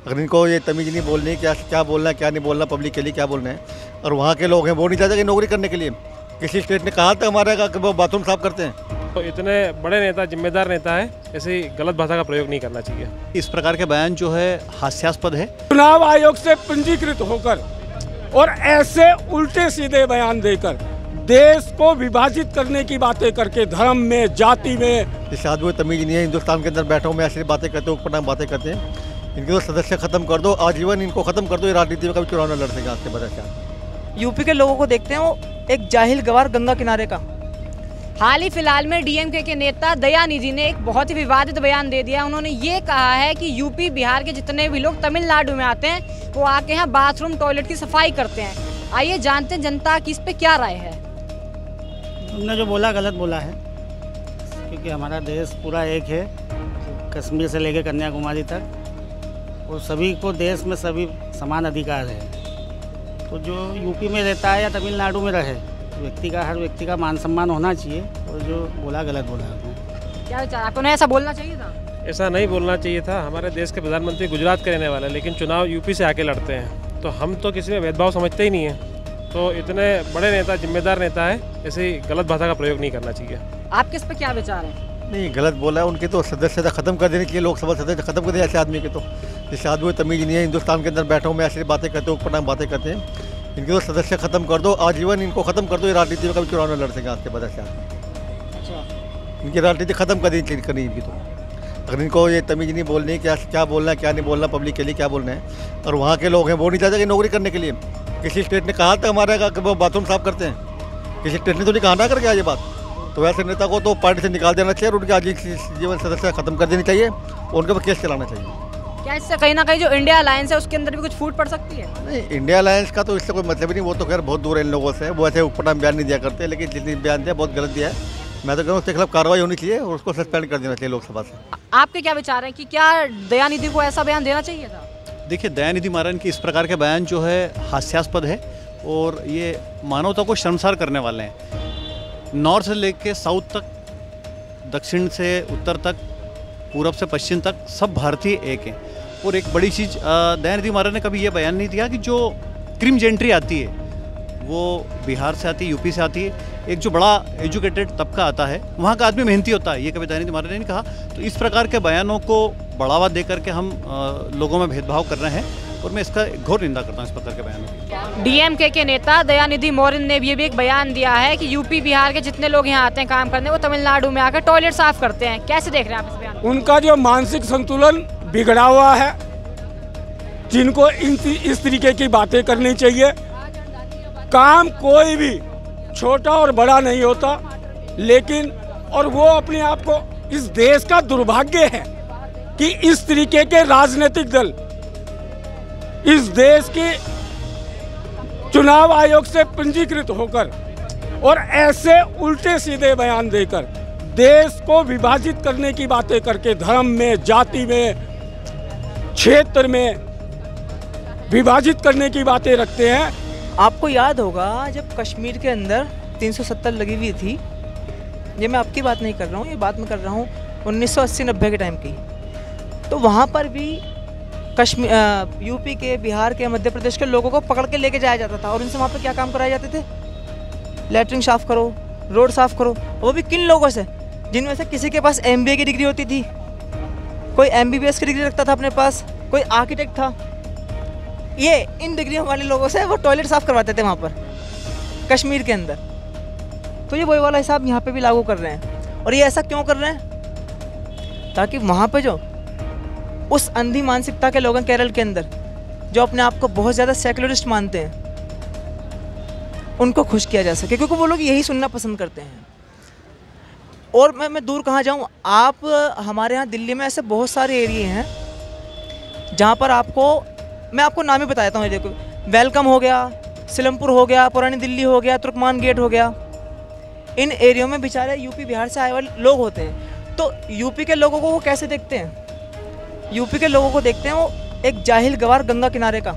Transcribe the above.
अगर इनको ये तमीज़ नहीं बोलनी क्या क्या बोलना है क्या नहीं बोलना, पब्लिक के लिए क्या बोलना है, और वहाँ के लोग हैं वो नहीं चाहते कि नौकरी करने के लिए। किसी स्टेट ने कहा था हमारे का कि वो बाथरूम साफ करते हैं। तो इतने बड़े नेता, जिम्मेदार नेता है, ऐसी गलत भाषा का प्रयोग नहीं करना चाहिए। इस प्रकार के बयान जो है हास्यास्पद है। चुनाव आयोग से पंजीकृत होकर और ऐसे उल्टे सीधे बयान देकर देश को विभाजित करने की बातें करके धर्म में, जाति में, इस आदमी को तमीज़ नहीं है। हिंदुस्तान के अंदर बैठे में ऐसी बातें करते हैं, ऊपर बातें करते हैं। इनके तो सदस्य खत्म कर दो, आजीवन इनको खत्म कर दो। ये राजनीति में कभी चुनाव न लड़ सकेगा आज के बाद से। यूपी के लोगों को देखते हैं वो एक जाहिल गवार गंगा किनारे का। हाल ही फिलहाल में डीएमके के नेता दयानिधि ने एक बहुत ही विवादित बयान दे दिया। उन्होंने ये कहा है कि यूपी बिहार के जितने भी लोग तमिलनाडु में आते हैं वो आके यहाँ बाथरूम टॉयलेट की सफाई करते हैं। आइए जानते हैं जनता की इस पे क्या राय है। उन्होंने जो बोला गलत बोला है, क्योंकि हमारा देश पूरा एक है, कश्मीर से लेकर कन्याकुमारी तक, और सभी को देश में सभी समान अधिकार है। तो जो यूपी में रहता है या तमिलनाडु में रहे, हर व्यक्ति का मान सम्मान होना चाहिए। और जो बोला गलत बोला है। क्या विचार आपको, ऐसा बोलना चाहिए था? ऐसा नहीं बोलना चाहिए था। हमारे देश के प्रधानमंत्री गुजरात के रहने वाले, लेकिन चुनाव यूपी से आके लड़ते हैं। तो हम तो किसी में भेदभाव समझते ही नहीं है। तो इतने बड़े नेता, जिम्मेदार नेता है, ऐसी गलत भाषा का प्रयोग नहीं करना चाहिए। आपके इस पे क्या विचार है? नहीं, गलत बोला है। उनकी तो सदस्यता खत्म कर देनी चाहिए, लोकसभा सदस्य खत्म कर दें ऐसे आदमी के। तो इस आदमी को तमीज़ नहीं है। हिंदुस्तान के अंदर बैठे में ऐसी बातें करते हैं, ऊपर बातें करते हैं। इनकी तो सदस्य खत्म कर दो, आजीवन इनको खत्म कर दो। ये राजनीति में कभी चुनाव न लड़ सकेगा आज के बाद से। इनकी राजनीति खत्म करनी इनकी तो। अगर इनको ये तमीज़ नहीं बोलनी क्या क्या बोलना है क्या नहीं बोलना, पब्लिक के लिए क्या बोलना है, और वहाँ के लोग हैं वो नहीं चाहते कि नौकरी करने के लिए। किसी स्टेट ने कहा था हमारे का कि वो बाथरूम साफ करते हैं। किसी स्टेट ने तो नहीं कहा ना करके ये बात। तो ऐसे नेता को तो पार्टी से निकाल देना चाहिए और उनकी आजीवन सदस्य खत्म कर देनी चाहिए और उनके ऊपर केस चलाना चाहिए। क्या इससे कहीं ना कहीं जो इंडिया अलायंस है उसके अंदर भी कुछ फूट पड़ सकती है? नहीं, इंडिया अलायंस का तो इससे कोई मतलब ही नहीं। वो तो खैर बहुत दूर है इन लोगों से। वो ऐसे ऊपर बयान नहीं दिया करते, लेकिन जितनी बयान दिया बहुत गलत दिया है। मैं तो कहूँ उसके खिलाफ कार्रवाई होनी चाहिए और उसको सस्पेंड कर देना चाहिए लोकसभा से। आपके क्या विचार हैं कि क्या दयानिधि को ऐसा बयान देना चाहिए था? देखिए, दयानिधि मारन की इस प्रकार के बयान जो है हास्यास्पद है और ये मानवता को शर्मसार करने वाले हैं। नॉर्थ से लेके साउथ तक, दक्षिण से उत्तर तक, पूरब से पश्चिम तक सब भारतीय एक हैं। और एक बड़ी चीज़, दयानिधि मारन ने कभी ये बयान नहीं दिया कि जो क्रीम जेंट्री आती है वो बिहार से आती है, यूपी से आती है। एक जो बड़ा एजुकेटेड तबका आता है वहाँ का आदमी मेहनती होता है, ये कभी दयानिधि मारन ने नहीं कहा। तो इस प्रकार के बयानों को बढ़ावा दे करके हम लोगों में भेदभाव कर रहे हैं और मैं इसका घोर निंदा करता हूँ, इस प्रकार के बयानों की। डीएमके के नेता दयानिधि मारन ने भी एक बयान दिया है कि यूपी बिहार के जितने लोग यहाँ आते हैं काम करने, वो तमिलनाडु में आकर टॉयलेट साफ करते हैं। कैसे देख रहे हैं आप इस बयान? उनका जो मानसिक संतुलन बिगड़ा हुआ है, जिनको इस तरीके की बातें करनी चाहिए। काम कोई भी छोटा और बड़ा नहीं होता, लेकिन और वो अपने आप को, इस देश का दुर्भाग्य है कि इस तरीके के राजनीतिक दल इस देश के चुनाव आयोग से पंजीकृत होकर और ऐसे उल्टे सीधे बयान देकर देश को विभाजित करने की बातें करके धर्म में, जाति में, क्षेत्र में विभाजित करने की बातें रखते हैं। आपको याद होगा जब कश्मीर के अंदर 370 लगी हुई थी, ये मैं आपकी बात नहीं कर रहा हूँ, ये बात मैं कर रहा हूँ 1980-90 के टाइम की। तो वहाँ पर भी यूपी के, बिहार के, मध्य प्रदेश के लोगों को पकड़ के लेके जाया जाता था और उनसे वहाँ पर क्या काम कराए जाते थे? लैट्रिन साफ़ करो, रोड साफ़ करो। वो भी किन लोगों से? जिनमें से किसी के पास MBA की डिग्री होती थी, कोई MBBS की डिग्री रखता था अपने पास, कोई आर्किटेक्ट था। ये इन डिग्रियों वाले लोगों से वो टॉयलेट साफ़ करवाते थे वहाँ पर कश्मीर के अंदर। तो ये वही वाला हिसाब यहाँ पे भी लागू कर रहे हैं। और ये ऐसा क्यों कर रहे हैं? ताकि वहाँ पे जो उस अंधी मानसिकता के लोग हैं केरल के अंदर, जो अपने आप को बहुत ज़्यादा सेकुलरिस्ट मानते हैं, उनको खुश किया जा सके, क्योंकि वो लोग यही सुनना पसंद करते हैं। और मैं दूर कहाँ जाऊँ, आप हमारे यहाँ दिल्ली में ऐसे बहुत सारे एरिए हैं जहाँ पर मैं आपको नाम ही बताता हूँ। देखो, वेलकम हो गया, सिलमपुर हो गया, पुरानी दिल्ली हो गया, तुर्कमान गेट हो गया। इन एरियो में बेचारे यूपी बिहार से आए वाले लोग होते हैं। तो यूपी के लोगों को वो कैसे देखते हैं? यूपी के लोगों को देखते हैं वो एक जाहिल गवार गंगा किनारे का।